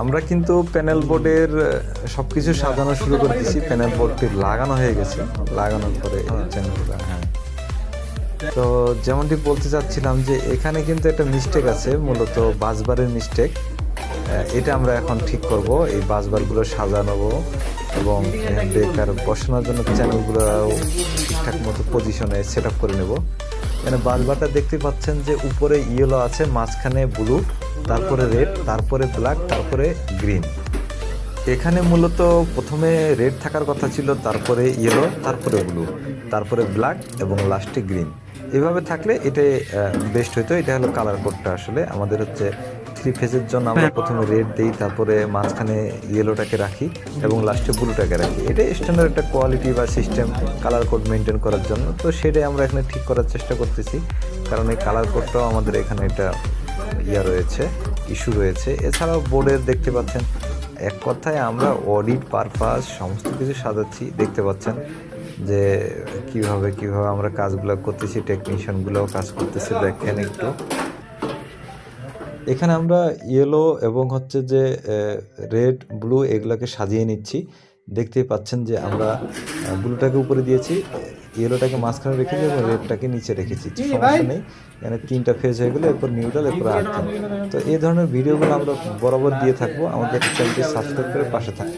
আমরা কিন্তু প্যানেল বোর্ডের সবকিছু সাজানো শুরু করে দিয়েছি। প্যানেল বোর্ডটি লাগানো হয়ে গেছে, লাগানোর পরে চ্যানেলগুলো। হ্যাঁ, তো যেমনটি বলতে চাচ্ছিলাম যে এখানে কিন্তু একটা মিস্টেক আছে, মূলত বাসবারের মিস্টেক। এটা আমরা এখন ঠিক করব, এই বাসবারগুলো সাজানো এবং ব্রেকার বসানোর জন্য চ্যানেলগুলো ঠিকঠাক মতো পজিশনে সেট আপ করে নেব। এখানে বাসবারটা দেখতে পাচ্ছেন যে উপরে ইয়েলো আছে, মাঝখানে ব্লু, তারপরে রেড, তারপরে ব্ল্যাক, তারপরে গ্রিন। এখানে মূলত প্রথমে রেড থাকার কথা ছিল, তারপরে ইয়েলো, তারপরে ব্লু, তারপরে ব্ল্যাক এবং লাস্টে গ্রিন। এভাবে থাকলে এটাই বেস্ট হইতো। এটা হলো কালার কোডটা। আসলে আমাদের হচ্ছে 3 ফেজের জন্য আমরা প্রথমে রেড দিই, তারপরে মাঝখানে ইয়েলোটাকে রাখি এবং লাস্টে ব্লুটাকে রাখি। এটাই স্ট্যান্ডার্ড একটা কোয়ালিটি বা সিস্টেম কালার কোড মেনটেন করার জন্য। তো সেটাই আমরা এখানে ঠিক করার চেষ্টা করতেছি, কারণ এই কালার কোডটাও আমাদের এখানে এটা রয়েছে, ইস্যু রয়েছে। এছাড়াও বোর্ডের দেখতে পাচ্ছেন, এক কথায় আমরা অডিট পারপাস সমস্ত কিছু সাজাচ্ছি। দেখতে পাচ্ছেন যে কিভাবে আমরা কাজগুলো করতেছি, টেকনিশিয়ানগুলোও কাজ করতেছে। দেখেন একটু, এখানে আমরা ইয়েলো এবং হচ্ছে যে রেড, ব্লু এগুলোকে সাজিয়ে নিচ্ছি। দেখতেই পাচ্ছেন যে আমরা ব্লুটাকে উপরে দিয়েছি, ইয়েলোটাকে মাঝখানে রেখেছি এবং রেডটাকে নিচে রেখেছি। সমস্যা নেই, এখানে 3টা ফেজ হয়ে গেলো, এরপর নিউট্রাল, এরপর আর্থিং। তো এই ধরনের ভিডিওগুলো আমরা বরাবর দিয়ে থাকবো। আমাদের চ্যানেলটি সাবস্ক্রাইব করে পাশে থাকবো।